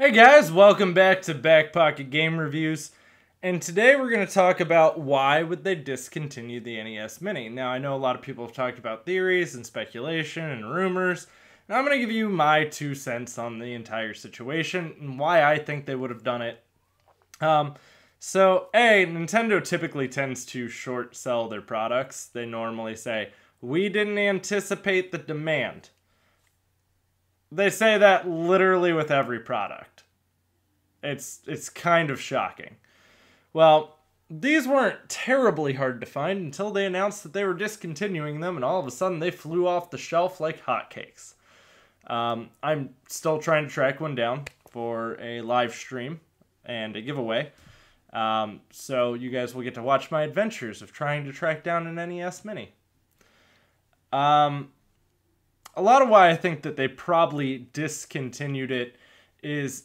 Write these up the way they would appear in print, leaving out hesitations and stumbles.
Hey guys, welcome back to BackPocketGameReviews, and today we're going to talk about why would they discontinue the NES Mini. Now, I know a lot of people have talked about theories and speculation and rumors, and I'm going to give you my 2 cents on the entire situation and why I think they would have done it. Nintendo typically tends to short sell their products. They normally say, "We didn't anticipate the demand." They say that literally with every product. It's kind of shocking. Well, these weren't terribly hard to find until they announced that they were discontinuing them, and all of a sudden they flew off the shelf like hotcakes. I'm still trying to track one down for a live stream and a giveaway. So you guys will get to watch my adventures of trying to track down an NES Mini. A lot of why I think that they probably discontinued it is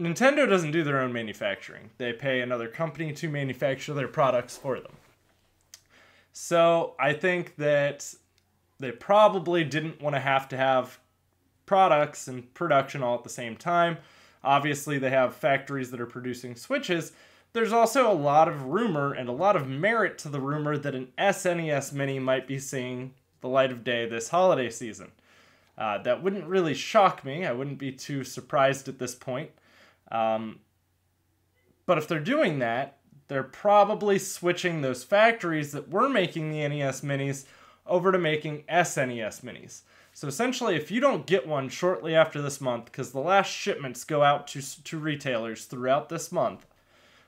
Nintendo doesn't do their own manufacturing. They pay another company to manufacture their products for them. So I think that they probably didn't want to have products and production all at the same time. Obviously, they have factories that are producing Switches. There's also a lot of rumor and a lot of merit to the rumor that an SNES Mini might be seeing the light of day this holiday season. That wouldn't really shock me. I wouldn't be too surprised at this point. But if they're doing that, they're probably switching those factories that were making the NES Minis over to making SNES Minis. So essentially, if you don't get one shortly after this month, because the last shipments go out to retailers throughout this month,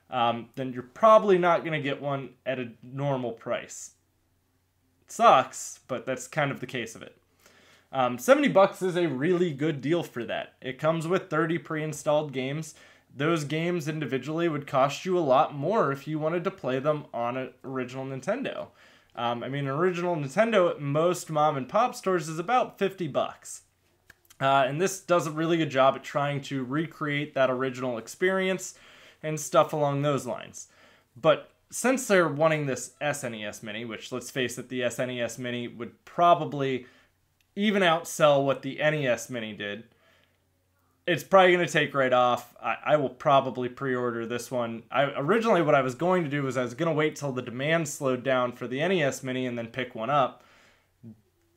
then you're probably not going to get one at a normal price. It sucks, but that's kind of the case of it. $70 is a really good deal for that. It comes with 30 pre-installed games. Those games individually would cost you a lot more if you wanted to play them on an original Nintendo. Original Nintendo at most mom and pop stores is about $50. And this does a really good job at trying to recreate that original experience and stuff along those lines. But since they're wanting this SNES Mini, which, let's face it, the SNES Mini would probably even outsell what the NES Mini did, it's probably going to take right off. I will probably pre-order this one. Originally what I was going to do was I was going to wait till the demand slowed down for the NES Mini and then pick one up.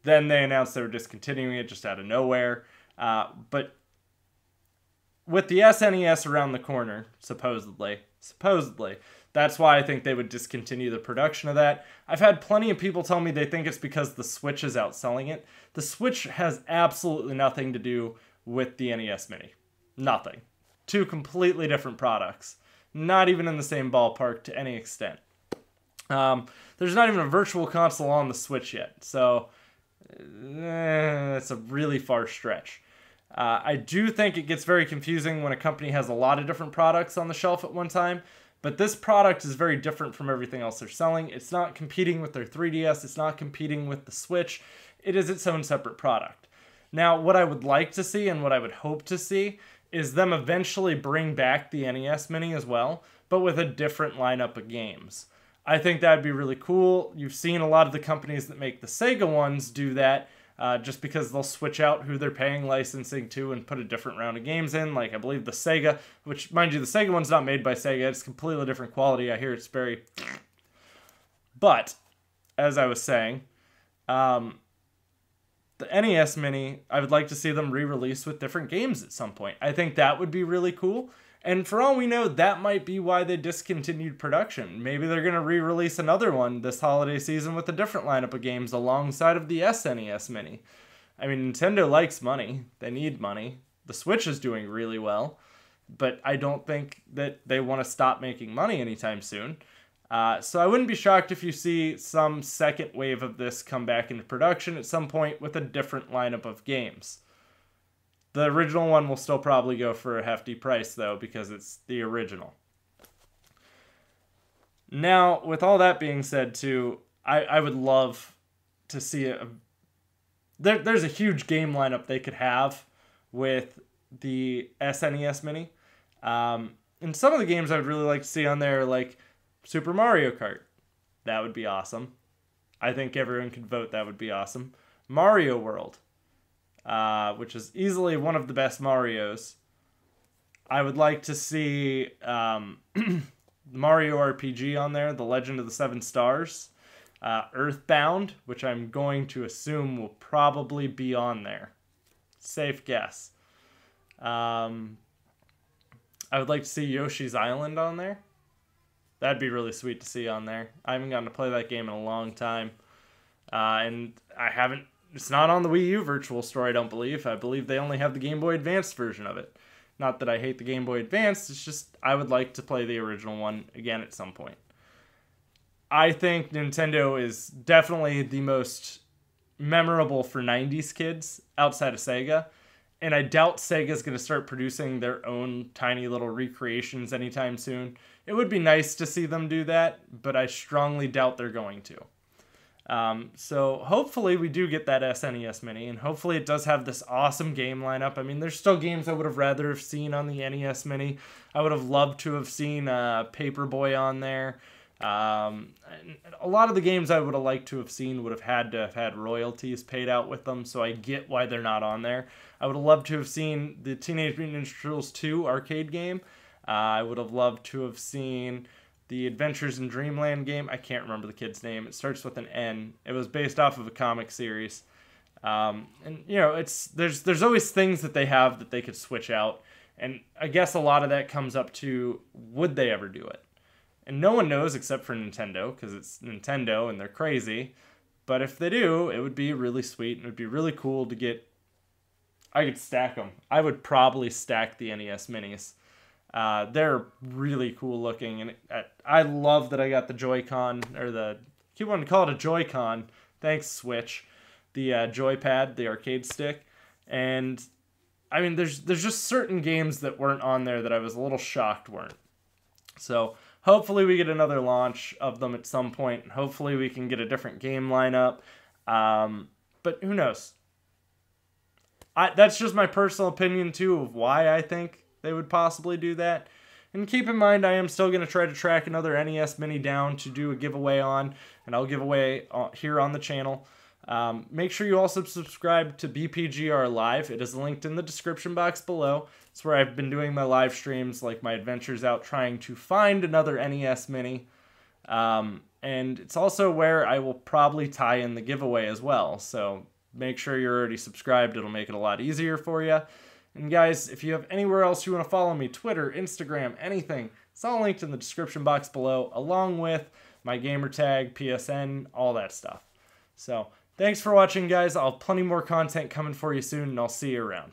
Then they announced they were discontinuing it just out of nowhere. But with the SNES around the corner, supposedly, that's why I think they would discontinue the production of that. I've had plenty of people tell me they think it's because the Switch is outselling it. The Switch has absolutely nothing to do with the NES Mini. Nothing. 2 completely different products. Not even in the same ballpark to any extent. There's not even a virtual console on the Switch yet, so it's a really far stretch. I do think it gets very confusing when a company has a lot of different products on the shelf at one time. But this product is very different from everything else they're selling. It's not competing with their 3DS. It's not competing with the Switch. It is its own separate product. Now, what I would like to see and what I would hope to see is them eventually bring back the NES Mini as well, but with a different lineup of games. I think that'd be really cool. You've seen a lot of the companies that make the Sega ones do that, just because they'll switch out who they're paying licensing to and put a different round of games in. Like, I believe the Sega, which, mind you, the Sega one's not made by Sega. It's completely different quality. I hear it's very... But, as I was saying, the NES Mini, I would like to see them re-release with different games at some point. I think that would be really cool. And for all we know, that might be why they discontinued production. Maybe they're going to re-release another one this holiday season with a different lineup of games alongside of the SNES Mini. I mean, Nintendo likes money. They need money. The Switch is doing really well. But I don't think that they want to stop making money anytime soon. So I wouldn't be shocked if you see some second wave of this come back into production at some point with a different lineup of games. The original one will still probably go for a hefty price, though, because it's the original. Now, with all that being said, too, I would love to see there's a huge game lineup they could have with the SNES Mini. And some of the games I would really like to see on there, like Super Mario Kart. That would be awesome. I think everyone could vote that would be awesome. Mario World. Which is easily one of the best Marios. I would like to see Mario RPG on there, The Legend of the Seven Stars, Earthbound, which I'm going to assume will probably be on there. Safe guess. I would like to see Yoshi's Island on there. That'd be really sweet to see on there. I haven't gotten to play that game in a long time. And I haven't... It's not on the Wii U Virtual Store, I don't believe. I believe they only have the Game Boy Advance version of it. Not that I hate the Game Boy Advance, it's just I would like to play the original one again at some point. I think Nintendo is definitely the most memorable for 90s kids outside of Sega. And I doubt Sega's going to start producing their own tiny little recreations anytime soon. It would be nice to see them do that, but I strongly doubt they're going to. So hopefully we do get that SNES Mini, and hopefully it does have this awesome game lineup. I mean, there's still games I would have rather have seen on the NES Mini. I would have loved to have seen Paperboy on there. And a lot of the games I would have liked to have seen would have had royalties paid out with them, so I get why they're not on there. I would have loved to have seen the Teenage Mutant Ninja Turtles 2 arcade game. I would have loved to have seen the Adventures in Dreamland game. I can't remember the kid's name. It starts with an N. It was based off of a comic series. And you know, there's always things that they have that they could switch out. And I guess a lot of that comes up to, would they ever do it? And no one knows except for Nintendo, because it's Nintendo and they're crazy. But if they do, it would be really sweet and it would be really cool to get... I could stack them. I would probably stack the NES Minis. They're really cool looking, and I love that I got the Joy-Con, or the... keep wanting to call it a Joy-Con. Thanks, Switch. The Joypad, the arcade stick. And, I mean, there's just certain games that weren't on there that I was a little shocked weren't. So... hopefully we get another launch of them at some point. Hopefully we can get a different game lineup. But who knows? That's just my personal opinion, too, of why I think they would possibly do that. And keep in mind, I am still going to try to track another NES Mini down to do a giveaway on. And I'll give away here on the channel. Make sure you also subscribe to BPGR Live. It is linked in the description box below. It's where I've been doing my live streams, like my adventures out trying to find another NES Mini. And it's also where I will probably tie in the giveaway as well. So make sure you're already subscribed. It'll make it a lot easier for you. And guys, if you have anywhere else you want to follow me, Twitter, Instagram, anything, it's all linked in the description box below, along with my gamertag, PSN, all that stuff. So... thanks for watching, guys. I'll have plenty more content coming for you soon, and I'll see you around.